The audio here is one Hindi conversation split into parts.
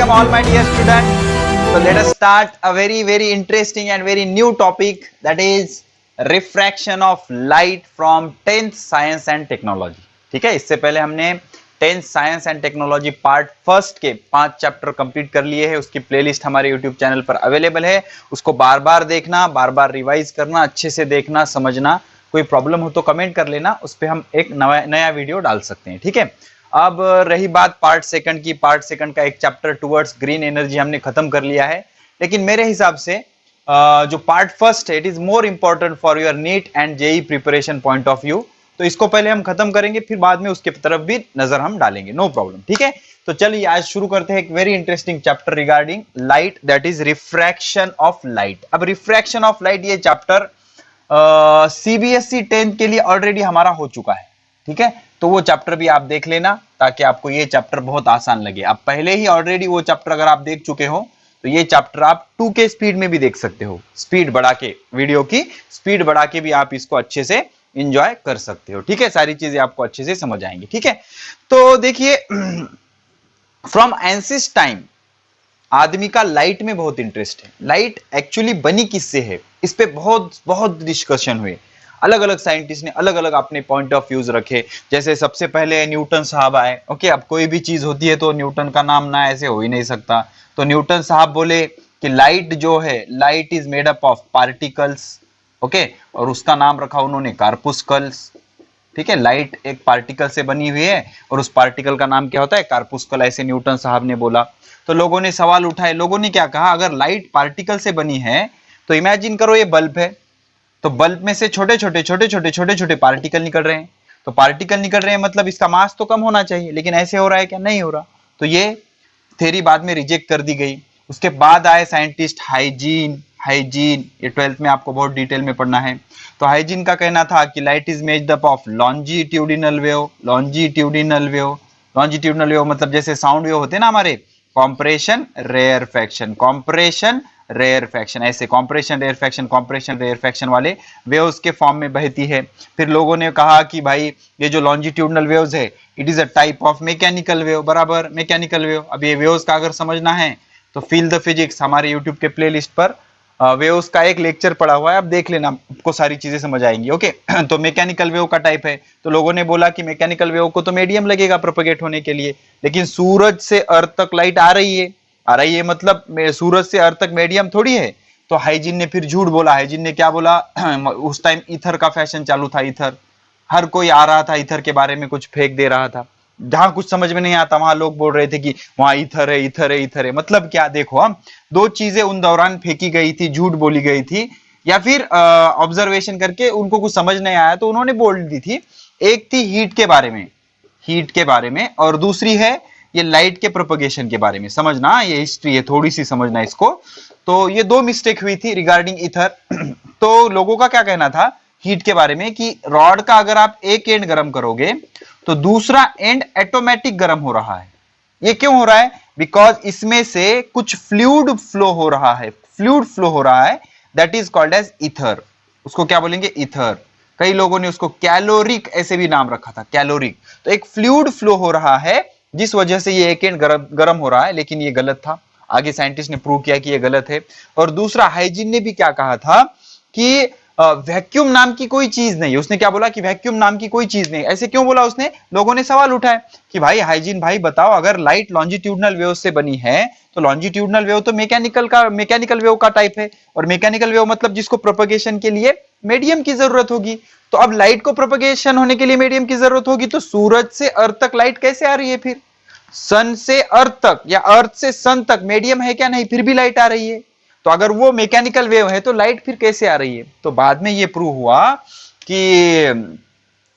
welcome all my dear students. So let us start a very interesting and very new topic, that is refraction of light from 10th science and technology. ठीक है, इससे पहले हमने 10th science and technology part first के 5 चैप्टर कंप्लीट कर लिए हैं। उसकी प्लेलिस्ट हमारे यूट्यूब चैनल पर अवेलेबल है, उसको बार बार देखना, बार बार रिवाइज करना, अच्छे से देखना, समझना। कोई प्रॉब्लम हो तो कमेंट कर लेना, उस पर हम एक नया वीडियो डाल सकते हैं। ठीक है, अब रही बात पार्ट सेकंड की। पार्ट सेकंड का एक चैप्टर टुवर्ड्स ग्रीन एनर्जी हमने खत्म कर लिया है, लेकिन मेरे हिसाब से जो पार्ट फर्स्ट है it is more important for your NEET and JEE preparation point of view. तो इसको पहले हम खत्म करेंगे, फिर बाद में उसके तरफ भी नजर हम डालेंगे, नो प्रॉब्लम। ठीक है, तो चलिए आज शुरू करते हैं एक very interesting chapter regarding light, that is refraction of light. अब रिफ्रैक्शन ऑफ लाइट ये चैप्टर सीबीएसई 10th के लिए ऑलरेडी हमारा हो चुका है। ठीक है, तो वो चैप्टर भी आप देख लेना ताकि आपको ये चैप्टर बहुत आसान लगे। आप पहले ही ऑलरेडी वो चैप्टर अगर आप देख चुके हो तो ये चैप्टर आप 2K स्पीड में भी देख सकते हो, स्पीड बढ़ा के, वीडियो की स्पीड बढ़ा के भी आप इसको अच्छे से एंजॉय कर सकते हो। ठीक है, सारी चीजें आपको अच्छे से समझ आएंगी। ठीक है, तो देखिए फ्रॉम एंसिस्ट टाइम आदमी का लाइट में बहुत इंटरेस्ट है। लाइट एक्चुअली बनी किससे है, इस पे बहुत डिस्कशन हुए। अलग अलग साइंटिस्ट ने अलग अलग अपने पॉइंट ऑफ व्यूज रखे। जैसे सबसे पहले न्यूटन साहब आए। ओके, अब कोई भी चीज होती है तो न्यूटन का नाम ना ऐसे हो ही नहीं सकता। तो न्यूटन साहब बोले कि लाइट जो है, light is made up of particles. Okay, और उसका नाम रखा उन्होंने कार्पुस्कल्स। ठीक है, लाइट एक पार्टिकल से बनी हुई है और उस पार्टिकल का नाम क्या होता है, कार्पुस्कल, ऐसे न्यूटन साहब ने बोला। तो लोगों ने सवाल उठाए, लोगों ने क्या कहा, अगर लाइट पार्टिकल से बनी है तो इमेजिन करो ये बल्ब है, तो बल्ब में से छोटे छोटे पार्टिकल निकल रहे हैं। तो पार्टिकल निकल रहे हैं मतलब इसका मास तो कम होना चाहिए, लेकिन ऐसे हो रहा है क्या, नहीं हो रहा। तो ये थ्योरी बाद में रिजेक्ट कर दी गई। उसके बाद आए साइंटिस्ट हाइजीन। ये 12th में आपको बहुत डिटेल में पढ़ना है। तो हाइजीन का कहना था कि light is made up of longitudinal wave. Longitudinal wave मतलब जैसे साउंड वेव होते हैं ना हमारे, कॉम्प्रेशन रेयरफेक्शन, कॉम्प्रेशन रेयरफेक्शन, ऐसे कॉम्प्रेशन रेयरफेक्शन वाले वेव्स के फॉर्म में बहती है। फिर लोगों ने कहा कि भाई ये जो लॉन्जिट्यूडिनल वेव्स है it is a type of mechanical wave, बराबर मैकेनिकल वेव। अब ये वेव्स का अगर समझना है तो फील द फिजिक्स हमारे यूट्यूब के प्लेलिस्ट पर वेव्स का एक लेक्चर पड़ा हुआ है, आप देख लेना, आपको सारी चीजें समझ आएंगी। ओके, तो मैकेनिकल वेव का टाइप है। तो लोगों ने बोला कि मैकेनिकल वेव को तो मीडियम लगेगा प्रोपेगेट होने के लिए, लेकिन सूरज से अर्थ तक लाइट आ रही है मतलब सूरज से अर्थ तक मीडियम थोड़ी है। तो हाइजीन ने फिर झूठ बोला। हाइजीन ने क्या बोला, उस टाइम ईथर का फैशन चालू था। ईथर, हर कोई आ रहा था ईथर के बारे में कुछ फेंक दे रहा था। जहां कुछ समझ में नहीं आता वहां लोग बोल रहे थे कि वहां ईथर है। मतलब क्या, देखो हम दो चीजें उन दौरान फेंकी गई थी, झूठ बोली गई थी, या फिर ऑब्जर्वेशन करके उनको कुछ समझ नहीं आया तो उन्होंने बोल दी थी। एक थी हीट के बारे में और दूसरी है ये लाइट के प्रोपगेशन के बारे में। समझना, ये हिस्ट्री है, थोड़ी सी समझना इसको। तो ये दो मिस्टेक हुई थी रिगार्डिंग ईथर। तो लोगों का क्या कहना था हीट के बारे में कि रॉड का अगर आप एक एंड गर्म करोगे तो दूसरा एंड ऑटोमेटिक गर्म हो रहा है। ये क्यों हो रहा है, बिकॉज इसमें से कुछ फ्लूइड फ्लो हो रहा है, that is called as ether. उसको क्या बोलेंगे, ईथर। कई लोगों ने उसको कैलोरिक ऐसे भी नाम रखा था, कैलोरिक। तो एक फ्लूइड फ्लो हो रहा है जिस वजह से ये एक एंड गर्म हो रहा है, लेकिन ये गलत था। आगे साइंटिस्ट ने प्रूव किया कि ये गलत है। और दूसरा, हाइजीन ने भी क्या कहा था कि वैक्यूम नाम की कोई चीज नहीं है। उसने क्या बोला कि वैक्यूम नाम की कोई चीज नहीं। ऐसे क्यों बोला उसने, लोगों ने सवाल उठाए कि भाई हाइजीन भाई बताओ, अगर लाइट लॉन्जिट्यूडिनल वेव से बनी है तो लॉन्जिट्यूडिनल वेव तो मैकेनिकल वेव का टाइप है, और मैकेनिकल वेव मतलब जिसको प्रोपगेशन के लिए मीडियम की जरूरत होगी। तो अब लाइट को प्रोपगेशन होने के लिए मीडियम की जरूरत होगी, तो सूरज से अर्थ तक लाइट कैसे आ रही है, फिर सन से अर्थ तक या अर्थ से सन तक मीडियम है क्या, नहीं, फिर भी लाइट आ रही है। तो अगर वो मैकेनिकल वेव है तो लाइट फिर कैसे आ रही है। तो बाद में ये प्रूव हुआ कि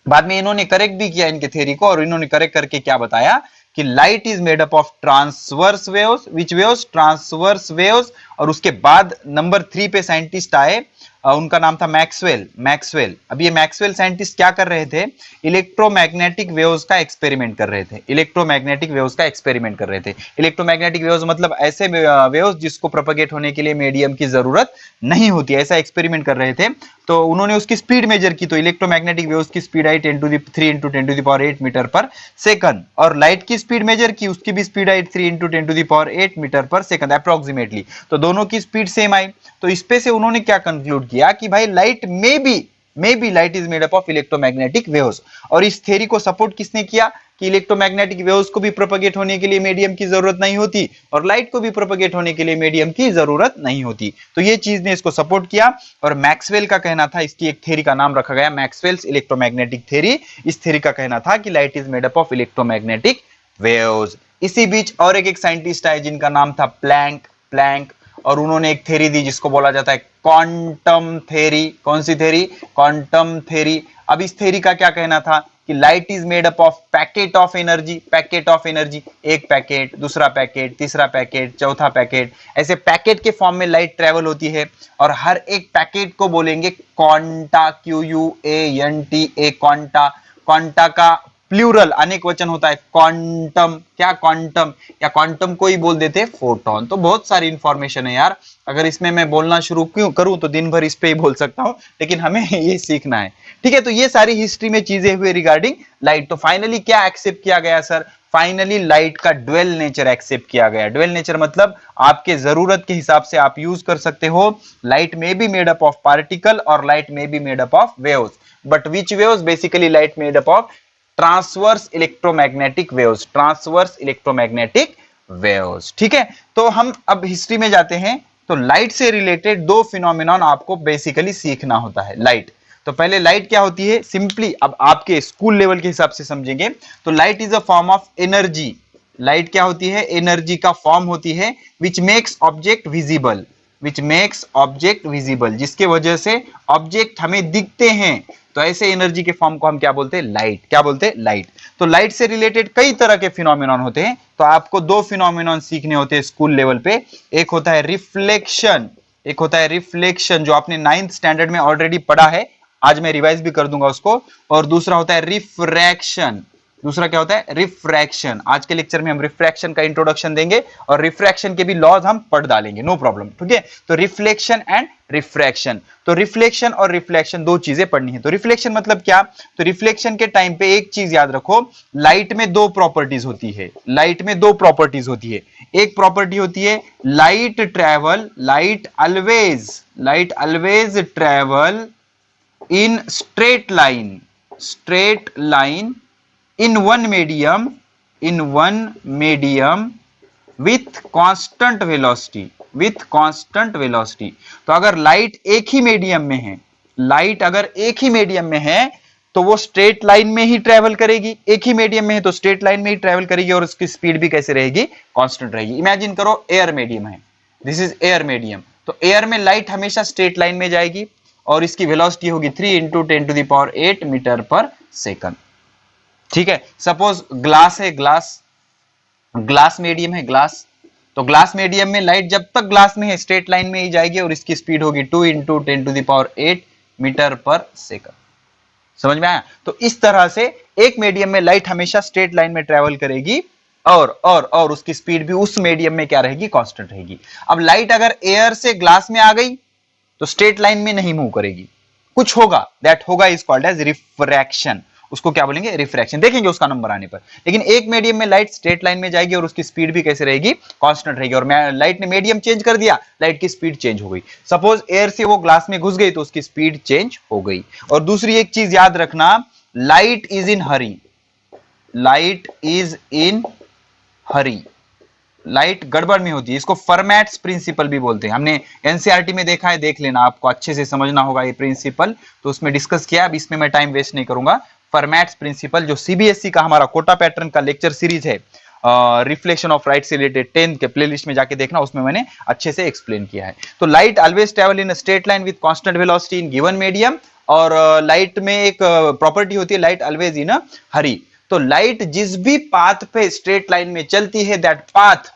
बाद में इन्होंने करेक्ट भी किया इनके थ्योरी को, और इन्होंने करेक्ट करके क्या बताया कि light is made up of transverse waves, which waves, transverse waves और उसके बाद नंबर 3 पे साइंटिस्ट आए, उनका नाम था मैक्सवेल। अब ये मैक्सवेल साइंटिस्ट क्या कर रहे थे, इलेक्ट्रोमैग्नेटिक वेव्स का एक्सपेरिमेंट कर रहे थे। इलेक्ट्रोमैग्नेटिक वेव्स मतलब ऐसे वेव्स जिसको प्रोपेगेट होने के लिए मीडियम की जरूरत नहीं होती, ऐसा एक्सपेरिमेंट कर रहे थे। तो उन्होंने उसकी स्पीड मेजर की, तो इलेक्ट्रोमैग्नेटिक वेव्स की स्पीड आई 10⁻³ × 10⁸ मीटर पर सेकंड, और लाइट की स्पीड मेजर की, उसकी भी स्पीड आई 3 × 10⁸ मीटर पर सेकंड अप्रोक्सीमेटली। तो दोनों की स्पीड सेम आई। तो इस पे से उन्होंने क्या कंक्लूड किया कि भाई light light is made up of electromagnetic waves. और इस थ्योरी को सपोर्ट किसने किया कि इलेक्ट्रोमैग्नेटिक वेव्स को भी प्रोपेगेट होने के लिए मीडियम की जरूरत नहीं होती और लाइट को भी प्रोपेगेट होने के लिए मीडियम की जरूरत नहीं होती। तो ये चीज ने इसको सपोर्ट किया और मैक्सवेल का कहना था, इसकी एक थ्योरी का नाम रखा गया मैक्सवेल्स इलेक्ट्रोमैग्नेटिक थ्योरी। इस थ्योरी का कहना था कि light is made up of electromagnetic waves. इसी बीच और एक साइंटिस्ट आए जिनका नाम था प्लैंक, और उन्होंने एक थ्योरी दी जिसको बोला जाता है क्वांटम थ्योरी। कौन सी थ्योरी? Quantum theory. अब इस थ्योरी का क्या कहना था कि light is made up of packet of energy, एक पैकेट, दूसरा पैकेट, तीसरा पैकेट, चौथा पैकेट, ऐसे पैकेट के फॉर्म में लाइट ट्रेवल होती है और हर एक पैकेट को बोलेंगे क्वांटा, QUANTA, क्वांटा का प्लूरल अनेक वचन होता है क्वांटम। क्या? क्वांटम, या क्वांटम को ही बोल देते फोटोन। तो बहुत सारी इंफॉर्मेशन है यार, अगर इसमें मैं बोलना शुरू क्यों करूं तो दिन भर इस पे ही बोल सकता हूं, लेकिन हमें ये सीखना है। ठीक है, तो ये सारी हिस्ट्री में चीजें हुई रिगार्डिंग लाइट। तो फाइनली क्या एक्सेप्ट किया गया सर? फाइनली लाइट का ड्वेल नेचर एक्सेप्ट किया गया। ड्वेल नेचर मतलब आपके जरूरत के हिसाब से आप यूज कर सकते हो। लाइट में be made up of particle और लाइट में be made up of waves, but which waves? Basically light made up of transverse electromagnetic waves. ठीक है, तो हम अब हिस्ट्री में जाते हैं। तो लाइट से रिलेटेड दो फिनोमिनन आपको बेसिकली सीखना होता है। लाइट, तो पहले लाइट क्या होती है सिंपली अब आपके स्कूल लेवल के हिसाब से समझेंगे तो light is a form of energy. Light क्या होती है? एनर्जी का फॉर्म होती है विच मेक्स ऑब्जेक्ट विजिबल, जिसके वजह से ऑब्जेक्ट हमें दिखते हैं। तो ऐसे एनर्जी के फॉर्म को हम क्या बोलते हैं? लाइट। क्या बोलते हैं? लाइट। तो लाइट से रिलेटेड कई तरह के फिनोमिनन होते हैं, तो आपको दो फिनोमिनन सीखने होते हैं स्कूल लेवल पे। एक होता है रिफ्लेक्शन, जो आपने 9th स्टैंडर्ड में ऑलरेडी पढ़ा है, आज मैं रिवाइज भी कर दूंगा उसको। और दूसरा होता है रिफ्रैक्शन। दूसरा क्या होता है? रिफ्रैक्शन। आज के लेक्चर में हम रिफ्रैक्शन का इंट्रोडक्शन देंगे और रिफ्रैक्शन के भी लॉज हम पढ़ डालेंगे, नो प्रॉब्लम। ठीक है, तो रिफ्लेक्शन एंड रिफ्रैक्शन। तो रिफ्लेक्शन और रिफ्लेक्शन दो चीजें पढ़नी है। तो रिफ्लेक्शन मतलब क्या? तो रिफ्लेक्शन के टाइम पे एक चीज याद रखो, लाइट में दो प्रॉपर्टीज होती है। एक प्रॉपर्टी होती है light always travel in straight line in one medium with constant velocity। तो अगर लाइट एक ही मीडियम में है तो वो स्ट्रेट लाइन में ही ट्रेवल करेगी। एक ही मीडियम में है तो स्ट्रेट लाइन में ही ट्रेवल करेगी और उसकी स्पीड भी कैसे रहेगी? कांस्टेंट रहेगी। इमेजिन करो एयर मीडियम है, दिस इज एयर मीडियम। तो एयर में लाइट हमेशा स्ट्रेट लाइन में जाएगी और इसकी वेलोसिटी होगी 3 × 10⁸ मीटर पर सेकंड। ठीक है, सपोज ग्लास मीडियम है, तो ग्लास मीडियम में लाइट जब तक ग्लास में है स्ट्रेट लाइन में ही जाएगी और इसकी स्पीड होगी 2 × 10⁸ मीटर पर सेकंड। समझ में आया? तो इस तरह से एक मीडियम में लाइट हमेशा स्ट्रेट लाइन में ट्रेवल करेगी और उसकी स्पीड भी उस मीडियम में क्या रहेगी? कांस्टेंट रहेगी। अब लाइट अगर एयर से ग्लास में आ गई तो स्ट्रेट लाइन में नहीं मूव करेगी, कुछ होगा, दैट होगा इज कॉल्ड एज रिफ्रैक्शन। उसको क्या बोलेंगे? रिफ्रैक्शन। देखेंगे उसका नंबर आने पर। लेकिन एक मीडियम में लाइट स्ट्रेट लाइन में जाएगी और उसकी स्पीड भी कैसे रहेगी? कांस्टेंट रहेगी। और लाइट ने मीडियम चेंज कर दिया, लाइट की स्पीड चेंज हो गई। सपोज एयर से वो ग्लास में घुस गई तो उसकी स्पीड चेंज हो गई। और दूसरी एक चीज याद रखना, light is in hurry. Light गड़बड़ में होती है, इसको फर्मैट्स प्रिंसिपल भी बोलते हैं। हमने एनसीईआरटी में देखा है, देख लेना, आपको अच्छे से समझना होगा ये प्रिंसिपल, तो उसमें डिस्कस किया। अब इसमें मैं टाइम वेस्ट नहीं करूंगा। फॉर्मेट्स प्रिंसिपल जो सीबीएसई का हमारा कोटा पैटर्न का लेक्चर सीरीज है, रिफ्लेक्शन ऑफ लाइट से रिलेटेड 10th के प्लेलिस्ट में जाके देखना, उसमें मैंने अच्छे से एक्सप्लेन किया है। तो light always travel in straight line with constant velocity in given medium. और लाइट में एक प्रॉपर्टी होती है लाइट ऑलवेज इन हरी। तो लाइट जिस भी पाथ पे स्ट्रेट लाइन में चलती है, दैट पाथ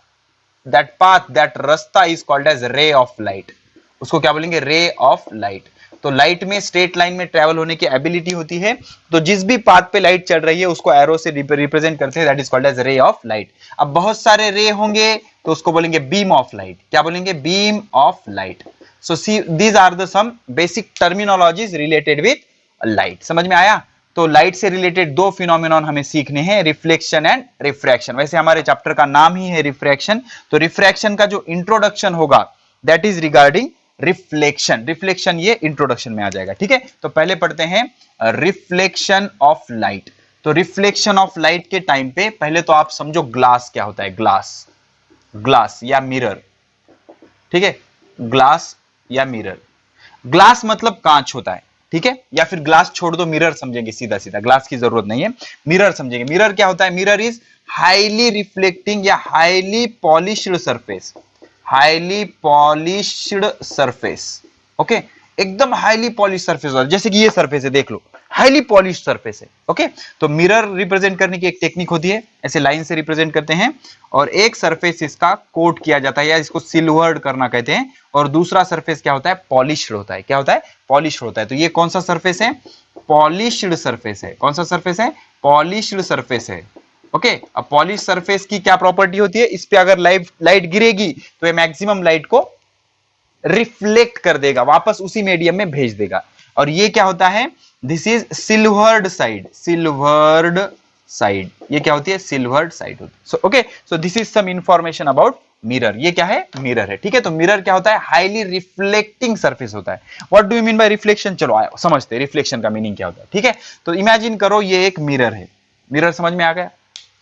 दैट रास्ता is called as ray of light. उसको क्या बोलेंगे? Ray of light. तो लाइट में स्ट्रेट लाइन में ट्रेवल होने की एबिलिटी होती है, तो जिस भी पाथ पे लाइट चल रही है उसको एरो से रिप्रेजेंट करते हैं, that is called as ray of light. अब बहुत सारे रे होंगे तो उसको बोलेंगे बीम ऑफ लाइट। क्या बोलेंगे? Beam of light. So see these are the some basic terminologies related with light. समझ में आया? तो लाइट से रिलेटेड दो फिनोमिनॉन हमें सीखने हैं, रिफ्लेक्शन एंड रिफ्रैक्शन। वैसे हमारे चैप्टर का नाम ही है रिफ्रैक्शन, तो रिफ्रैक्शन का जो इंट्रोडक्शन होगा that is regarding reflection. Reflection ये इंट्रोडक्शन में आ जाएगा, ठीक है। तो पहले पढ़ते हैं रिफ्लेक्शन ऑफ लाइट। तो रिफ्लेक्शन ऑफ लाइट के टाइम पे पहले तो आप समझो ग्लास क्या होता है। ग्लास या मिरर, ठीक है। ग्लास या मिरर। ग्लास मतलब कांच होता है, ठीक है, या फिर ग्लास छोड़ दो, मिरर समझेंगे सीधा सीधा, ग्लास की जरूरत नहीं है, मिरर समझेंगे। मिरर क्या होता है? मिरर इज हाईली रिफ्लेक्टिंग या highly polished surface. Highly polished surface, okay, एकदम हाईली पॉलिश सरफेस होता है। जैसे कि ये सरफेस है, देख लो, हाईली पॉलिश सरफेस है, ओके। तो मिरर रिप्रेजेंट करने की एक टेक्निक होती है, ऐसे लाइन से रिप्रेजेंट करते हैं, और एक सरफेस इसका कोट किया जाता है या इसको सिल्वर्ड करना कहते हैं, और दूसरा सरफेस क्या होता है? पॉलिश्ड होता है। क्या होता है? पॉलिश्ड होता है। तो ये कौन सा सरफेस है? पॉलिश्ड सरफेस है। कौन सा सरफेस है? पॉलिश्ड सरफेस है, ओके। अब पॉलिश सरफेस की क्या प्रॉपर्टी होती है? इस पे अगर लाइट गिरेगी तो ये मैक्सिमम लाइट को रिफ्लेक्ट कर देगा, वापस उसी मीडियम में भेज देगा। और ये क्या होता है? This is silvered side. Silvered side, ये क्या होती है? सिल्वर्ड साइड होती है। So okay, so this is some information about mirror. ये क्या है? मिरर है, ठीक है। तो मिरर क्या होता है? हाईली रिफ्लेक्टिंग सरफेस होता है। What do you mean by reflection? चलो आया समझते हैं रिफ्लेक्शन का मीनिंग क्या होता है, ठीक है। तो इमेजिन करो ये एक मिरर है। मिरर समझ में आ गया?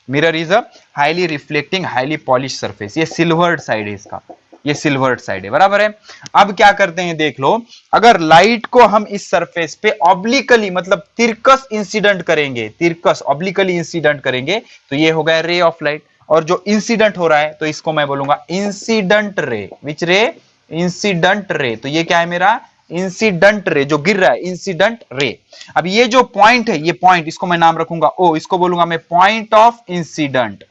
Mirror is a highly reflecting highly polish surface. ये सिल्वर्ड साइड है इसका, ये सिल्वर्ड साइड है, बराबर है। अब क्या करते हैं देख लो, अगर लाइट को हम इस सरफेस पे ऑब्लिकली मतलब तिरकस इंसिडेंट करेंगे, तिरकस ऑब्लिकली इंसिडेंट करेंगे, तो ये हो गया रे ऑफ लाइट। और जो इंसिडेंट हो रहा है तो इसको मैं बोलूंगा इंसिडेंट रे। विच रे? Incident ray. तो ये क्या है मेरा? इंसिडेंट रे, जो गिर रहा है, इंसिडेंट रे। अब ये जो पॉइंट है, ये पॉइंट, इसको मैं नाम रखूंगा ओ, इसको बोलूंगा मैं point of incident.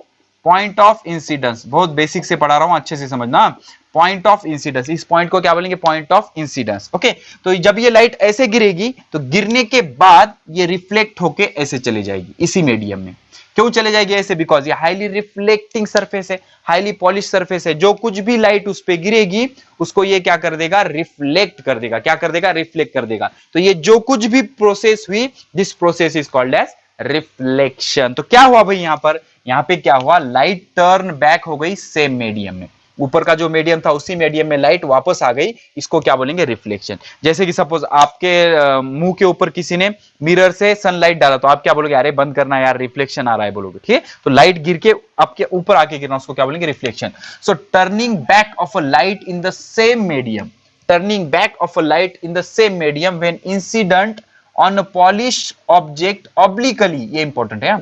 Point of incidence, बहुत बेसिक से पढ़ा रहा हूं, अच्छे से समझना। पॉइंट ऑफ इंसिडेंस, इस पॉइंट को क्या बोलेंगे? Point of incidence, okay. तो जब ये लाइट ऐसे गिरेगी तो गिरने के बाद ये रिफ्लेक्ट होके ऐसे चली जाएगी इसी मीडियम में। क्यों चले जाएगी ऐसे? बिकॉज ये हाईली रिफ्लेक्टिंग सरफेस है, हाईली पॉलिश सरफेस है। जो कुछ भी लाइट उस पे गिरेगी उसको ये क्या कर देगा? रिफ्लेक्ट कर देगा। क्या कर देगा? रिफ्लेक्ट कर देगा। तो ये जो कुछ भी प्रोसेस हुई, this process is called as reflection. तो क्या हुआ भाई यहाँ पे क्या हुआ? लाइट टर्न बैक हो गई सेम मीडियम में। ऊपर का जो मीडियम था उसी मीडियम में लाइट वापस आ गई, इसको क्या बोलेंगे? रिफ्लेक्शन। जैसे कि सपोज आपके मुंह के ऊपर किसी ने मिरर से सनलाइट डाला, तो आप क्या बोलोगे? अरे बंद करना यार, रिफ्लेक्शन आ रहा है, बोलोगे, ठीक है। तो लाइट गिर के आपके ऊपर आके गिरना, उसको क्या बोलेंगे? Reflection. So turning back of a light in the same medium, turning back of a light in the same medium when incident on a polished object obliquely, ये इंपॉर्टेंट है,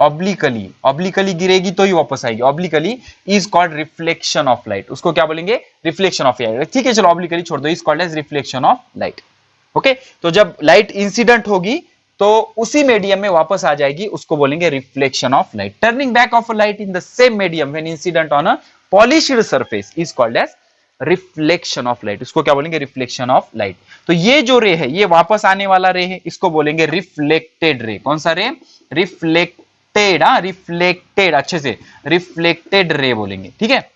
ऑब्लिकली, ऑब्लिकली गिरेगी तो ही वापस आएगी, obliquely is called reflection of light. उसको क्या बोलेंगे? रिफ्लेक्शन ऑफ लाइट, ठीक है। चलो ऑब्लिकली छोड़ दो, is called as reflection of light, okay. तो जब लाइट इंसिडेंट होगी तो उसी मीडियम में वापस आ जाएगी, उसको बोलेंगे reflection of light. Turning back of a light in the same medium when incident on a polished surface is called as reflection of light. इसको क्या बोलेंगे? Reflection of light. तो ये जो रे है, ये वापस आने वाला रे है, इसको बोलेंगे रिफ्लेक्टेड रे। कौन सा रे? रिफ्लेक्टेड, रिफ्लेक्टेड, अच्छे से रिफ्लेक्टेड रे बोलेंगे, ठीक है।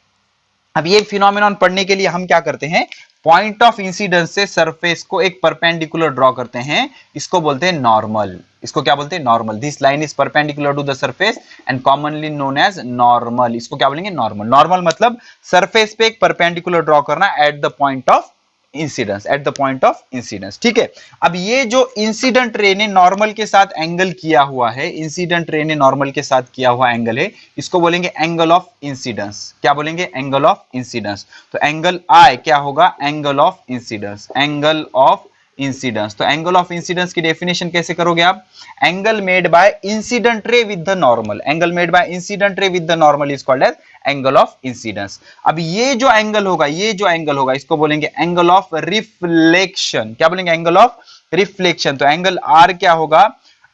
अब ये फिनोमेनॉन पढ़ने के लिए हम क्या करते हैं? पॉइंट ऑफ इंसिडेंस से सरफेस को एक परपेंडिकुलर ड्रॉ करते हैं, इसको बोलते हैं नॉर्मल। इसको क्या बोलते हैं? Normal. This line is perpendicular to the surface and commonly known as normal. इसको क्या बोलेंगे? नॉर्मल। नॉर्मल मतलब सरफेस पे एक परपेंडिकुलर ड्रॉ करना at the point of incidence, at the point of incidence, ठीक है। अब ये जो इंसिडेंट रे ने नॉर्मल के साथ एंगल किया हुआ है, इंसिडेंट रे ने नॉर्मल के साथ किया हुआ एंगल है, इसको बोलेंगे एंगल ऑफ इंसिडेंस। क्या बोलेंगे? Angle of incidence. तो एंगल आई क्या होगा? Angle of incidence, angle of incidence. तो एंगल ऑफ इंसिडेंस की डेफिनेशन कैसे करोगे आप? Angle made by incident ray with the normal, angle made by incident ray with the normal is called as angle of incidence. अब ये जो एंगल होगा, ये जो एंगल होगा, इसको बोलेंगे एंगल ऑफ रिफ्लेक्शन। क्या बोलेंगे? Angle of reflection. तो एंगल आर क्या होगा?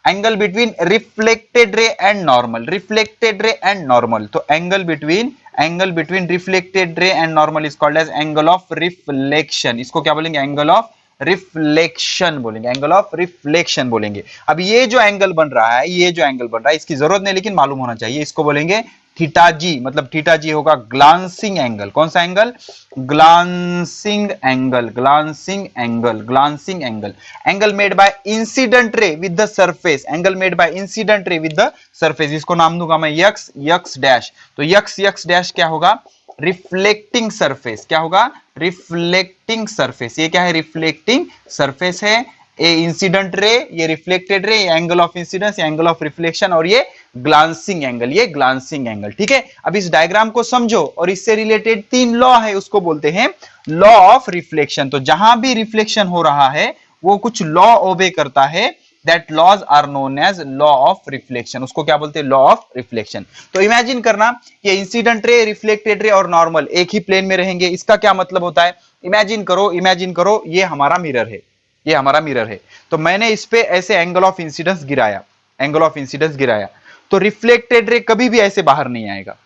Angle between reflected ray and normal, reflected ray and normal. तो angle between angle between reflected ray and normal is called as angle of reflection. इसको क्या बोलेंगे? एंगल ऑफ रिफ्लेक्शन बोलेंगे, एंगल ऑफ रिफ्लेक्शन बोलेंगे। अब ये जो एंगल बन रहा है, ये जो एंगल बन रहा है, इसकी जरूरत नहीं लेकिन मालूम होना चाहिए, इसको बोलेंगे थीटा जी। मतलब थीटा जी होगा ग्लांसिंग एंगल। कौन सा angle? Glancing angle, glancing angle, glancing angle. Angle made by incident ray with the surface, angle made by incident ray with the surface. इसको नाम दूंगा मैं यक्स, यक्स डैश। तो यक्स, यक्स डैश क्या होगा? Reflecting surface. क्या होगा? Reflecting surface. ये क्या है? रिफ्लेक्टिंग सरफेस है। ये इंसिडेंट रे, ये रिफ्लेक्टेड रे, ये एंगल ऑफ इंसिडेंस, ये एंगल ऑफ रिफ्लेक्शन, और ये ग्लांसिंग एंगल, ये ग्लांसिंग एंगल। ठीक है, अब इस डायग्राम को समझो और इससे रिलेटेड 3 लॉ है, उसको बोलते हैं लॉ ऑफ रिफ्लेक्शन। तो जहां भी रिफ्लेक्शन हो रहा है वो कुछ लॉ ओबे करता है, that laws are known as law of reflection. उसको क्या बोलते हैं? Law of reflection. तो इमेजिन करना कि इंसिडेंट रे, रिफ्लेक्टेड रे और नॉर्मल एक ही प्लेन में रहेंगे। इसका क्या मतलब होता है? इमेजिन करो, इमेजिन करो ये हमारा मिरर है, ये हमारा मिरर है। तो मैंने इस पे ऐसे एंगल ऑफ इंसिडेंस गिराया, एंगल ऑफ इंसिडेंस गिराया, तो रिफ्लेक्टेड रे कभी भी ऐसे बाहर नहीं आएगा,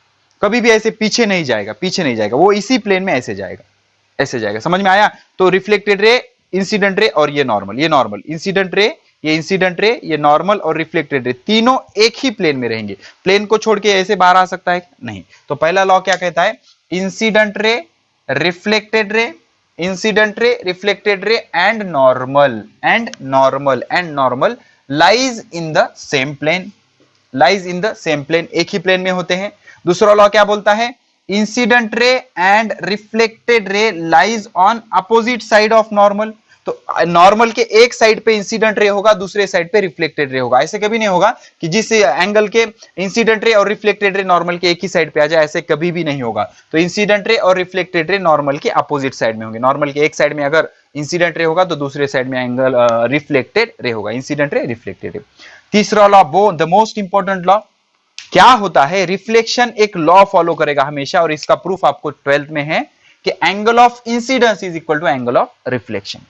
कभी भी ऐसे पीछे नहीं जाएगा, पीछे नहीं जाएगा, वो इसी प्लेन में ऐसे जाएगा, ऐसे जाएगा। समझ में आया? तो रिफ्लेक्टेड रे, इंसिडेंट रे और ये नॉर्मल, ये नॉर्मल, इंसिडेंट रे, ये इंसिडेंट रे, ये नॉर्मल और रिफ्लेक्टेड रे, तीनों एक ही प्लेन में रहेंगे। प्लेन को छोड़ के ऐसे बाहर आ सकता है? नहीं। तो पहला लॉ क्या कहता है? इंसिडेंट रे, रिफ्लेक्टेड रे, incident ray, reflected ray and normal, and normal, and normal lies in the same plane, lies in the same plane, एक ही प्लेन में होते हैं। दूसरा लॉ क्या बोलता है? Incident ray and reflected ray lies on opposite side of normal. तो नॉर्मल के एक साइड पे इंसिडेंट रे होगा, दूसरे साइड पे रिफ्लेक्टेड रे होगा। ऐसे कभी नहीं होगा कि जिस एंगल के इंसिडेंट रे और रिफ्लेक्टेड रे नॉर्मल के एक ही साइड पे आ जाए, ऐसे कभी भी नहीं होगा। तो इंसिडेंट रे और रिफ्लेक्टेड रे नॉर्मल के अपोजिट साइड में होंगे। नॉर्मल के एक साइड में अगर इंसिडेंट रे होगा तो दूसरे साइड में एंगल रिफ्लेक्टेड रे होगा, इंसिडेंट रे, रिफ्लेक्टेड रे। तीसरा law, the most important law, क्या होता है? रिफ्लेक्शन एक लॉ फॉलो करेगा हमेशा, और इसका प्रूफ आपको 12th में है कि angle of incidence is equal to angle of reflection.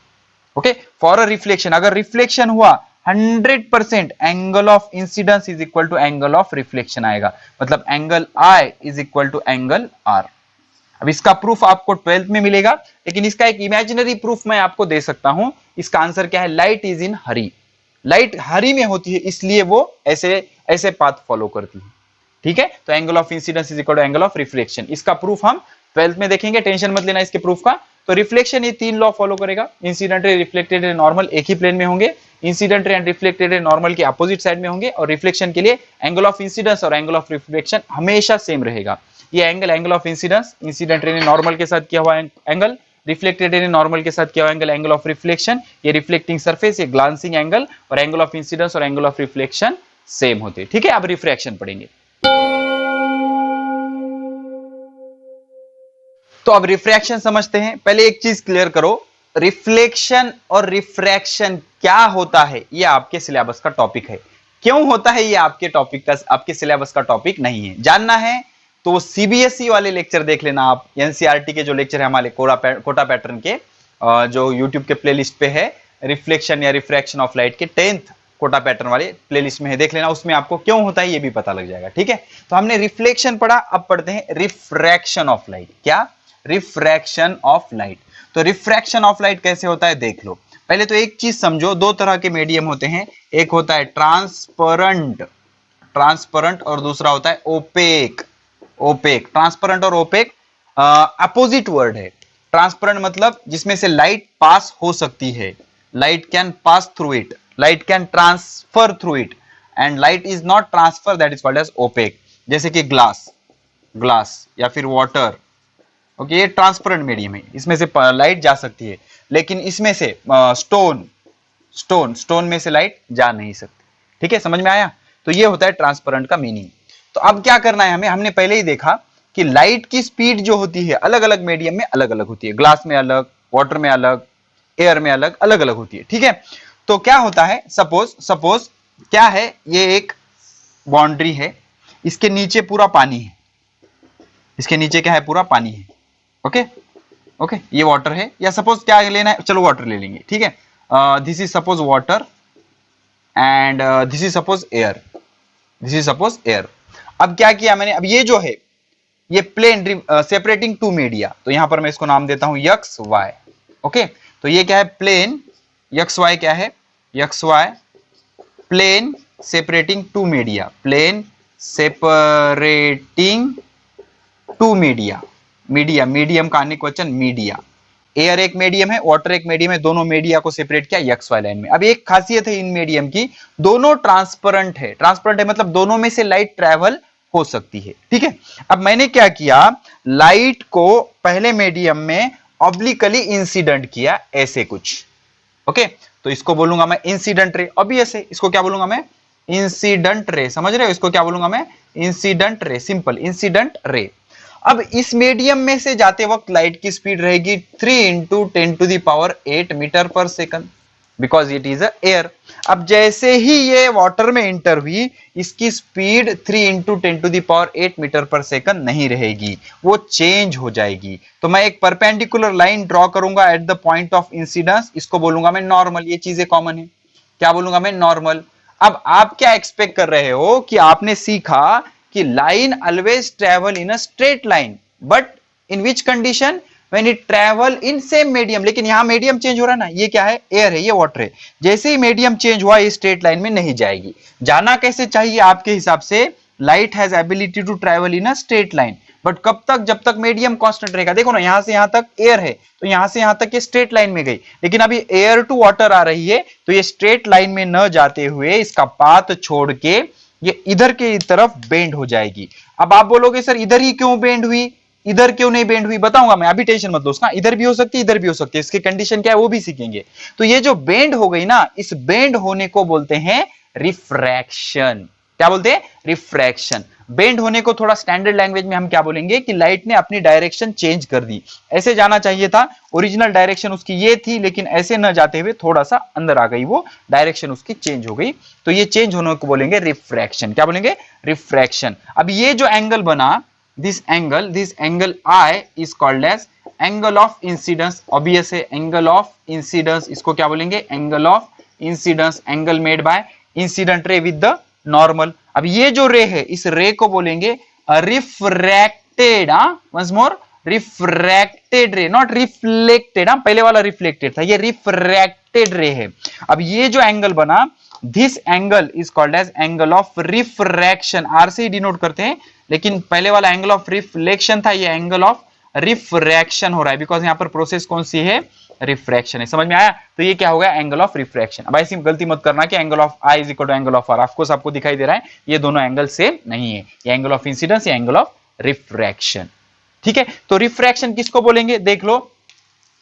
Okay, for a reflection, अगर रिफ्लेक्शन हुआ 100% angle of incidence is equal to angle of reflection आएगा। मतलब angle I is equal to angle R. अब इसका प्रूफ आपको 12th में मिलेगा, लेकिन इसका एक इमेजिनरी प्रूफ मैं आपको दे सकता हूं। इसका आंसर क्या है? Light is in hurry. Light hurry में होती है, इसलिए वो ऐसे ऐसे पाथ फॉलो करती है। ठीक है, तो angle of incidence is equal to angle of reflection. इसका प्रूफ हम 12th में देखेंगे, टेंशन मत लेना इसके प्रूफ का। तो रिफ्लेक्शन ये 3 लॉ फॉलो करेगा। इंसिडेंट रे, रिफ्लेक्टेड रे, नॉर्मल एक ही प्लेन में होंगे। Incident ray and reflected ray normal के अपोजिट साइड में होंगे। और रिफ्लेक्शन के लिए एंगल ऑफ इंसिडेंस और एंगल ऑफ रिफ्लेक्शन हमेशा सेम रहेगा। ये angle, angle of incidence, incident ray ने नॉर्मल के साथ किया हुआ एंगल, रिफ्लेक्टेड रे ने नॉर्मल के साथ किया हुआ एंगल, एंगल ऑफ रिफ्लेक्शन, ये रिफ्लेक्टिंग सरफेस, ये ग्लांसिंग एंगल, और एंगल ऑफ इंसिडेंस और एंगल ऑफ रिफ्लेक्शन सेम होते हैं। ठीक है, अब रिफ्रैक्शन पढ़ेंगे। तो अब रिफ्रैक्शन समझते हैं। पहले एक चीज क्लियर करो, रिफ्लेक्शन और रिफ्रैक्शन क्या होता है ये आपके सिलेबस का टॉपिक है। क्यों होता है ये आपके टॉपिक का, आपके सिलेबस का टॉपिक नहीं है। जानना है तो सीबीएसई वाले लेक्चर देख लेना आप। एनसीईआरटी के जो लेक्चर है हमारे कोटा पैटर्न के, जो यूट्यूब के प्लेलिस्ट पे है, रिफ्लेक्शन या रिफ्रैक्शन ऑफ लाइट के 10th कोटा पैटर्न वाले प्लेलिस्ट में है, देख लेना। उसमें आपको क्यों होता है ये भी पता लग जाएगा। ठीक है, तो हमने रिफ्लेक्शन पढ़ा, अब पढ़ते हैं रिफ्रैक्शन ऑफ लाइट। क्या? Refraction of light. तो रिफ्रैक्शन ऑफ लाइट कैसे होता है देख लो। पहले तो एक चीज समझो, 2 तरह के मीडियम होते हैं। एक होता है ट्रांसपेरेंट, ट्रांसपेरेंट, और दूसरा होता है ओपेक। ओपेक, ट्रांसपेरेंट और ओपेक अपोजिट वर्ड है। ट्रांसपेरेंट मतलब जिसमें से लाइट पास हो सकती है, light can pass through it, light can transfer through it, and light is not transfer, that is called as opaque. जैसे कि ग्लास, ग्लास या फिर वाटर। ओके, ये ट्रांसपेरेंट मीडियम है, इसमें से लाइट जा सकती है, लेकिन इसमें से स्टोन में से लाइट जा नहीं सकती। ठीक है, समझ में आया? तो ये होता है ट्रांसपेरेंट का मीनिंग। तो अब क्या करना है हमें, हमने पहले ही देखा कि लाइट की स्पीड जो होती है अलग अलग मीडियम में अलग अलग होती है। ग्लास में अलग, वाटर में अलग, एयर में अलग, अलग अलग होती है। ठीक है, तो क्या होता है, सपोज क्या है, ये एक बाउंड्री है, इसके नीचे पूरा पानी है, इसके नीचे क्या है, पूरा पानी है। ओके ओके, ये वाटर है, या सपोज क्या लेना है, चलो वाटर ले लेंगे। ठीक है, this is suppose water and this is suppose air, this is suppose air. अब क्या किया मैंने, अब ये जो है ये प्लेन सेपरेटिंग टू मीडिया, तो यहां पर मैं इसको नाम देता हूं एक्स वाई। ओके, तो ये क्या है, प्लेन एक्स वाई क्या है, X Y plane separating two media, plane separating two media, medium, medium का अनेक वचन मीडिया, एयर एक मीडियम है, वाटर एक मीडियम है, दोनों मीडिया को सेपरेट किया एक्स वाई लाइन में। अब एक खासियत है इन मीडियम की, दोनों ट्रांसपेरेंट है, ट्रांसपेरेंट है मतलब दोनों में से लाइट ट्रेवल हो सकती है, ठीक है। अब मैंने क्या किया, लाइट को पहले मीडियम में ऑब्लिकली इंसिडेंट किया, ऐसे कुछ। ओके, तो इसको बोलूंगा मैं इंसिडेंट रे, ऑब्वियस है, इसको क्या बोलूंगा मैं, इंसिडेंट रे, समझ रहे हो, इसको क्या बोलूंगा मैं, incident ray, simple incident ray. अब इस मीडियम में से जाते वक्त लाइट की स्पीड रहेगी 3 इंटू 10⁸ मीटर पर second, because it is a air. अब जैसे ही ये वाटर में इंटर हुई, इसकी स्पीड 3 इंटू 10⁸ मीटर पर सेकंड नहीं रहेगी, वो चेंज हो जाएगी। तो मैं एक परपेंडिकुलर लाइन ड्रॉ करूंगा eight the point of incidence, इसको बोलूंगा मैं नॉर्मल, ये चीजें कॉमन है, क्या बोलूंगा मैं, नॉर्मल। अब आप क्या एक्सपेक्ट कर रहे हो कि आपने सीखा कि line always travel in a straight line, but in which condition, when it travel in same medium. लेकिन यहां मीडियम चेंज हो रहा है ना, ये क्या है, एयर है, ये वाटर है, जैसे ही मीडियम चेंज हुआ ये स्ट्रेट लाइन में नहीं जाएगी। जाना कैसे चाहिए आपके हिसाब से, light has ability to travel in a straight line, but कब तक, जब तक मीडियम कांस्टेंट रहेगा। देखो ना, यहां से यहां तक एयर है, तो यहां से यहां तक ये स्ट्रेट लाइन में गई, लेकिन अभी एयर टू वाटर आ रही है, तो ये स्ट्रेट लाइन में न जाते हुए इसका पाथ छोड़ के ये इधर की तरफ बेंड हो जाएगी। अब आप बोलोगे सर इधर ही क्यों बेंड हुई, इधर क्यों नहीं बेंड हुई, बताऊंगा मैं, अभी टेंशन मत लो उसका, इधर भी हो सकती है, इधर भी हो सकती है, इसकी कंडीशन क्या है वो भी सीखेंगे। तो ये जो बेंड हो गई ना, इस बेंड होने को बोलते हैं रिफ्रैक्शन। क्या बोलते हैं, रिफ्रैक्शन। बेंड होने को थोड़ा स्टैंडर्ड लैंग्वेज में हम क्या बोलेंगे कि लाइट ने अपनी डायरेक्शन चेंज कर दी, ऐसे जाना चाहिए था, ओरिजिनल डायरेक्शन उसकी ये थी, लेकिन ऐसे न जाते हुए थोड़ा सा अंदर आ गई, वो डायरेक्शन उसकी चेंज हो गई, तो ये चेंज होने को बोलेंगे रिफ्रैक्शन। क्या बोलेंगे, रिफ्रैक्शन। अब ये जो एंगल बना, this angle I is called as angle of incidence, obvious है, angle of incidence, इसको क्या बोलेंगे, angle of incidence, angle made by incident ray with the normal। अब ये जो रे है, इस रे को बोलेंगे refracted, once more, refracted ray, not reflected, पहले वाला रिफ्लेक्टेड था, ये रिफ्रैक्टेड रे है। अब ये जो एंगल बना, this angle is called as angle of refraction, R से डिनोट करते हैं, लेकिन पहले वाला एंगल ऑफ रिफ्लेक्शन था, ये एंगल ऑफ रिफ्रैक्शन हो रहा है, बिकॉज यहां पर प्रोसेस कौन सी है, रिफ्रैक्शन है। समझ में आया, तो ये क्या हो गया, एंगल ऑफ रिफ्रैक्शन। अब ऐसी गलती मत करना कि angle of I is equal to angle of R, of course आपको दिखाई दे रहा है ये दोनों एंगल सेम नहीं है, ये एंगल ऑफ इंसिडेंस, ये एंगल ऑफ रिफ्रैक्शन, ठीक है। तो रिफ्रैक्शन किसको बोलेंगे, देख लो,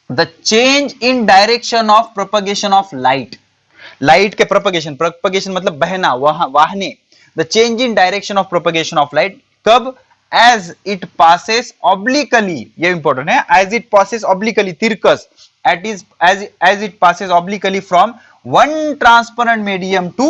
the change in direction of propagation of light, light के प्रोपगेशन, प्रोपगेशन मतलब बहना, वाहने, the change in direction of propagation of light, कब, एज इट पासेस ऑब्लिकली, ये इंपॉर्टेंट है, एज इट पासेस ऑब्लिकली, तिरकस, as it passes obliquely from one transparent medium to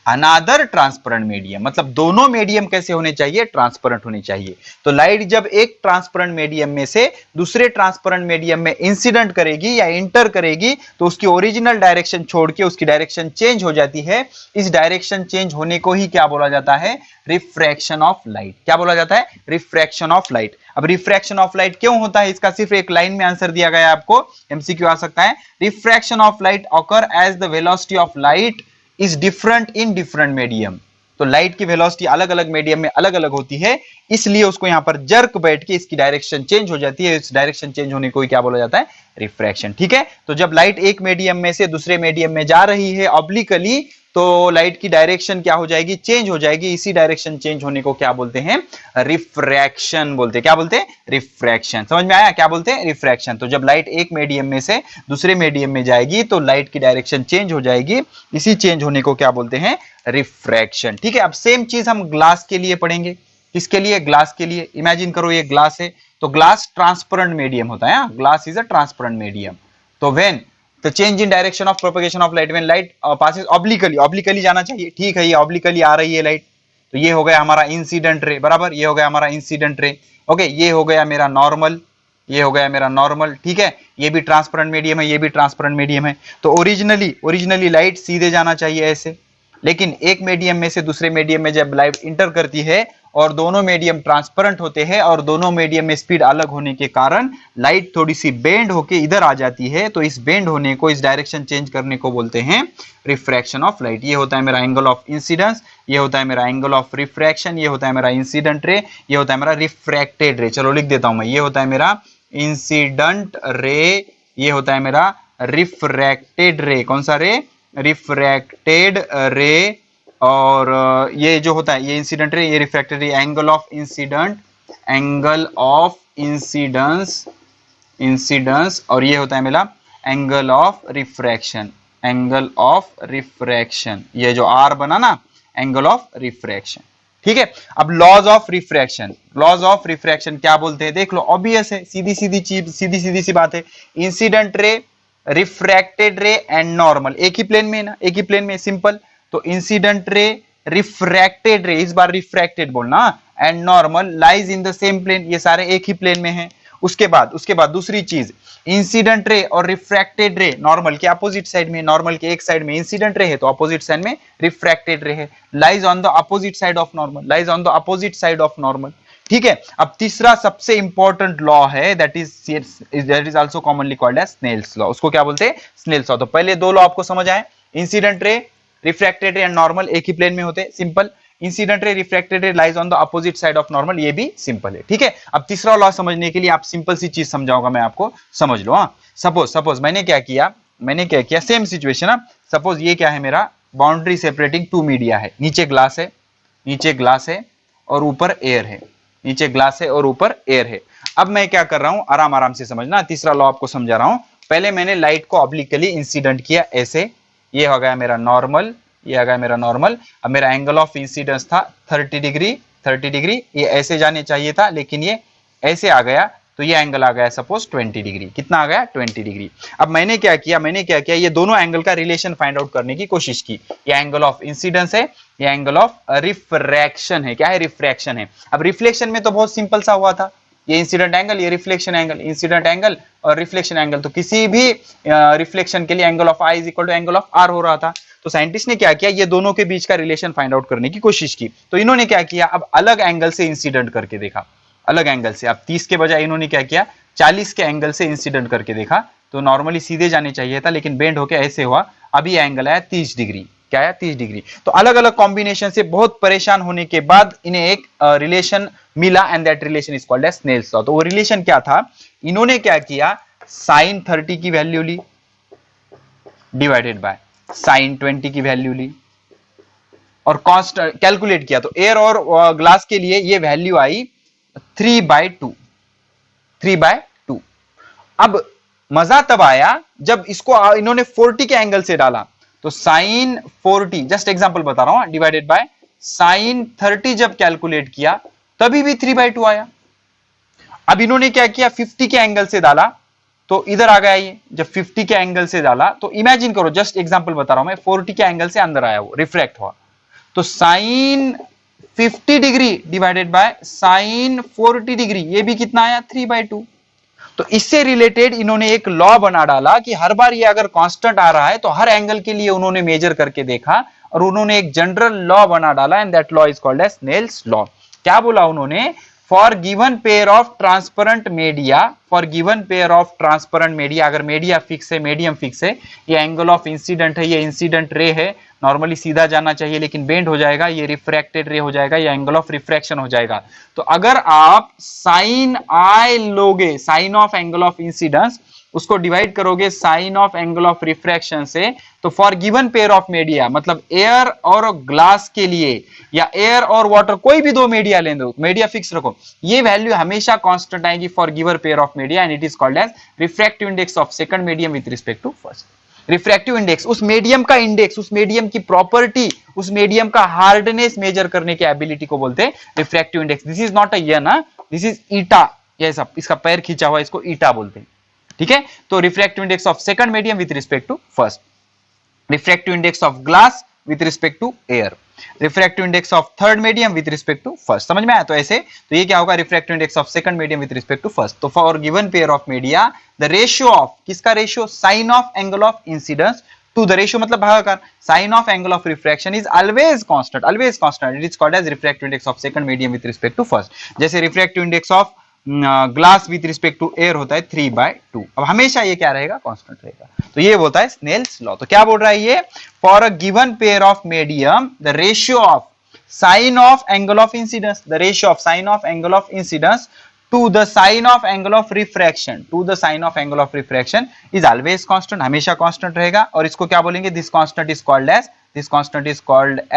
another transparent medium, मतलब दोनों मीडियम कैसे होने चाहिए, ट्रांसपेरेंट होने चाहिए। तो लाइट जब एक ट्रांसपेरेंट मीडियम में से दूसरे ट्रांसपेरेंट मीडियम में इंसिडेंट करेगी या इंटर करेगी, तो उसकी ओरिजिनल डायरेक्शन छोड़ के उसकी डायरेक्शन चेंज हो जाती है। इस डायरेक्शन चेंज होने को ही क्या बोला जाता है, रिफ्रैक्शन ऑफ लाइट। क्या बोला जाता है, रिफ्रैक्शन ऑफ लाइट। अब रिफ्रैक्शन ऑफ लाइट क्यों होता है, इसका सिर्फ एक लाइन में आंसर दिया गया है, आपको एमसीक्यू आ सकता है। Refraction of light occur as the velocity of light is different in different medium. तो लाइट की वेलोसिटी अलग अलग मीडियम में अलग अलग होती है, इसलिए उसको यहां पर जर्क बैठ के इसकी डायरेक्शन चेंज हो जाती है। इस डायरेक्शन चेंज होने को क्या बोला जाता है, रिफ्रैक्शन, ठीक है। तो जब लाइट एक मीडियम में से दूसरे मीडियम में जा रही है ऑब्लिकली, तो लाइट की डायरेक्शन क्या हो जाएगी, चेंज हो जाएगी। इसी डायरेक्शन चेंज होने को क्या बोलते हैं, रिफ्रैक्शन बोलते हैं। क्या बोलते हैं, रिफ्रैक्शन। समझ में आया, क्या बोलते हैं, रिफ्रैक्शन। तो जब लाइट एक मीडियम में से दूसरे मीडियम में जाएगी तो लाइट की डायरेक्शन चेंज हो जाएगी, इसी चेंज होने को क्या बोलते हैं, रिफ्रैक्शन, ठीक है। अब सेम चीज हम ग्लास के लिए पढ़ेंगे। किसके लिए, ग्लास के लिए। इमेजिन करो ये ग्लास है, तो ग्लास ट्रांसपेरेंट मीडियम होता है, glass is a transparent medium. तो when the change in direction of propagation of light, when light passes obliquely, obliquely जाना चाहिए, ठीक है, ये ऑब्लिकली आ रही है लाइट, तो ये हो गया हमारा इंसिडेंट रे, बराबर, ये हो गया हमारा इंसिडेंट रे, ओके। ये हो गया मेरा नॉर्मल, ये हो गया मेरा नॉर्मल, ठीक है। ये भी ट्रांसपेरेंट मीडियम है, ये भी ट्रांसपेरेंट मीडियम है। तो ओरिजिनली लाइट सीधे जाना चाहिए ऐसे, लेकिन एक मीडियम में से दूसरे मीडियम में जब लाइट इंटर करती है, और दोनों मीडियम ट्रांसपेरेंट होते हैं और दोनों मीडियम में स्पीड अलग होने के कारण लाइट थोड़ी सी बेंड होके इधर आ जाती है, तो इस बेंड होने को, इस डायरेक्शन चेंज करने को बोलते हैं रिफ्रैक्शन ऑफ लाइट। ये होता है मेरा एंगल ऑफ इंसिडेंस, ये होता है मेरा एंगल ऑफ रिफ्रैक्शन, ये होता है मेरा इंसिडेंट रे, ये होता है मेरा रिफ्रैक्टेड रे। चलो लिख देता हूं मैं, ये होता है मेरा इंसिडेंट रे, ये होता है मेरा रिफ्रैक्टेड रे। कौन सा रे? रिफ्रैक्टेड रे। और ये जो होता है ये इंसिडेंट रे, ये रिफ्रैक्टेड रे। Angle of incident, angle of incidence, incidence, और ये होता है मेरा angle of refraction, angle of refraction. ये जो आर बना ना, एंगल ऑफ रिफ्रैक्शन। ठीक है, अब laws of refraction, laws of refraction क्या बोलते हैं देख लो, ऑब्वियस है, सीधी सीधी चीज, सीधी सीधी सी बात है। इंसिडेंट रे, रिफ्रैक्टेड रे एंड नॉर्मल एक ही प्लेन में ना, एक ही प्लेन में, सिंपल। तो इंसिडेंट रे, रिफ्रैक्टेड रे, इस बार रिफ्रैक्टेड बोलना, and normal lies in the same plane, ये सारे एक ही प्लेन में हैं। उसके बाद दूसरी चीज, इंसिडेंट रे और रिफ्रैक्टेड रे नॉर्मल के अपोजिट साइड में, नॉर्मल के एक साइड में इंसिडेंट रे है तो अपोजिट साइड में रिफ्रैक्टेड रे है, lies on the opposite side of normal, lies on the opposite side of normal. ठीक है, अब तीसरा सबसे इंपॉर्टेंट लॉ है, that is also commonly called as Snell's law. उसको क्या बोलते हैं? Snell's law. तो पहले दो लॉ आपको समझ आए, इंसिडेंट रे, रिफ्रैक्टेड रे एंड नॉर्मल एक ही प्लेन में होते हैं, सिंपल। इंसिडेंट रे, रिफ्रैक्टेड रे lies on the opposite side of normal, ये भी सिंपल है। ठीक है, अब तीसरा लॉ समझने के लिए आप सिंपल सी चीज समझाऊंगा मैं आपको, समझ लो। हाँ, सपोज मैंने क्या किया, सेम सिचुएशन। सपोज ये क्या है मेरा, बाउंड्री सेपरेटिंग टू मीडिया है, नीचे ग्लास है और ऊपर एयर है, नीचे ग्लास है और ऊपर एयर है। अब मैं क्या कर रहा हूं, आराम आराम से समझना, तीसरा लॉ आपको समझा रहा हूं। पहले मैंने लाइट को ऑब्लिकली इंसिडेंट किया ऐसे, ये हो गया मेरा नॉर्मल, ये आ गया मेरा नॉर्मल। अब मेरा एंगल ऑफ इंसिडेंस था 30 डिग्री, ये ऐसे जाने चाहिए था लेकिन ये ऐसे आ गया, तो ये एंगल आ गया सपोज 20 डिग्री। कितना आ गया? 20 डिग्री। अब मैंने क्या किया, ये दोनों एंगल का रिलेशन फाइंड आउट करने की कोशिश की। ये एंगल ऑफ इंसिडेंस है, ये एंगल ऑफ रिफ्रैक्शन है। क्या है? रिफ्रैक्शन है। अब रिफ्लेक्शन में तो बहुत सिंपल सा हुआ था, ये इंसिडेंट एंगल, ये रिफ्लेक्शन एंगल, इंसिडेंट एंगल और रिफ्लेक्शन एंगल, तो किसी भी रिफ्लेक्शन के लिए angle of I is equal to angle of R हो रहा था। तो साइंटिस्ट ने क्या किया, ये दोनों के बीच का रिलेशन फाइंड आउट करने की कोशिश की। तो इन्होंने क्या किया, अब अलग एंगल से इंसिडेंट करके देखा, अलग एंगल से। अब 30 के बजाय इन्होंने क्या किया, 40 के एंगल से इंसिडेंट करके देखा। तो नॉर्मली सीधे जाने चाहिए था लेकिन बेंड होके ऐसे हुआ, अभी एंगल आया 30 डिग्री। क्या आया? 30 डिग्री। तो अलग अलग कॉम्बिनेशन से बहुत परेशान होने के बाद इन्हें एक रिलेशन मिला, and that relation is called as Snell's law. तो वो रिलेशन क्या था, इन्होंने क्या किया, sin 30 की वैल्यू ली डिवाइडेड बाय sin 20 की वैल्यू ली और कांस्टेंट कैलकुलेट किया। तो एयर और ग्लास के लिए ये वैल्यू आई 3/2। अब मजा तब आया जब इसको इन्होंने 40 के एंगल से डाला, तो sin 40, जस्ट एग्जांपल बता रहा हूं, डिवाइडेड बाय sin 30 जब कैलकुलेट किया तभी भी 3/2 आया। अब इन्होंने क्या किया, 50 के एंगल से डाला तो इधर आ गया ये। जब 50 के एंगल से डाला तो इमेजिन करो, जस्ट एग्जांपल बता रहा हूं मैं, 40 के एंगल से अंदर आया, वो रिफ्रैक्ट हुआ, तो sin 50 degree divided by sin 40 degree, ये भी कितना आया? 3/2। तो इससे रिलेटेड इन्होंने एक लॉ बना डाला कि हर बार ये अगर कांस्टेंट आ रहा है तो हर एंगल के लिए उन्होंने मेजर करके देखा और उन्होंने एक जनरल लॉ बना डाला, and that law is called as Snell's law. क्या बोला उन्होंने, for given pair of transparent media, for given pair of transparent media, अगर मीडिया फिक्स है, मीडियम फिक्स है, ये एंगल ऑफ इंसिडेंट है, ये इंसिडेंट रे है, नॉर्मली सीधा जाना चाहिए लेकिन बेंड हो जाएगा, ये रिफ्रैक्टेड रे हो जाएगा, ये एंगल ऑफ रिफ्रैक्शन हो जाएगा। तो अगर आप साइन आई लोगे, sine of angle of incidence, उसको डिवाइड करोगे sine of angle of refraction से, तो for given pair of media, मतलब एयर और ग्लास के लिए या एयर और वाटर, कोई भी दो मीडिया ले दो, मीडिया फिक्स रखो, ये वैल्यू हमेशा कांस्टेंट आएगी for given pair of media, and it is called as refractive index of second medium with respect to first. Refractive index, उस मीडियम का इंडेक्स, उस मीडियम की प्रॉपर्टी, उस मीडियम का हार्डनेस मेजर करने की एबिलिटी को बोलते हैं refractive index. This is not a ये ना, दिस इज ईटा, ये सब इसका पैर खींचा हुआ, इसको ईटा बोलते हैं। ठीक है, तो refractive index of second medium with respect to first, refractive index of glass with respect to air, refractive index of third medium with respect to first. समझ में आया? तो ऐसे, तो ये क्या होगा, refractive index of second medium with respect to first. तो for given pair of media the ratio of, किसका ratio, sine of angle of incidence to the ratio मतलब भागाकार, sign of angle of refraction is always constant, always constant, it is called as refractive index of second medium with respect to first. जैसे refractive index of glass with respect to air होता है 3/2, अब हमेशा ये क्या रहेगा, कांस्टेंट रहेगा। तो ये बोलता है स्नेल्स लॉ। तो क्या बोल रहा है ये, for a given pair of medium the ratio of sine of angle of incidence, the ratio of sine of angle of incidence to the sine of angle of refraction, to the sine of angle of refraction is always constant, हमेशा constant रहेगा। और इसको क्या बोलेंगे, this constant is called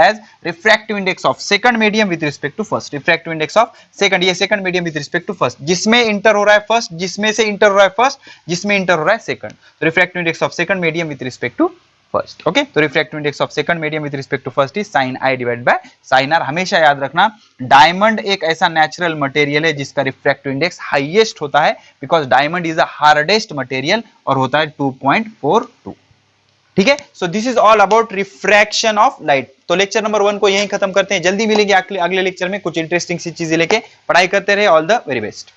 as refractive index of second medium with respect to first, refractive index of second, ये second medium with respect to first, जिसमें इंटर हो रहा है फर्स्ट, जिसमें से इंटर हो रहा है फर्स्ट, जिसमें इंटर हो रहा है second, refractive index of second medium with respect to first. Okay, तो refractive index of second medium with respect to first is sine i divide by sine r. हमेशा याद रखना, डायमंड एक ऐसा नेचुरल मटेरियल है जिसका रिफ्रैक्टिव इंडेक्स हाईएस्ट होता है, because diamond is a hardest material और होता है 2.42। ठीक है, सो this is all about refraction of light. तो लेक्चर नंबर 1 को यहीं खत्म करते हैं, जल्दी मिलेंगे अगले लेक्चर में कुछ इंटरेस्टिंग सी चीजें लेके। पढ़ाई करते रहे, ऑल द वेरी बेस्ट।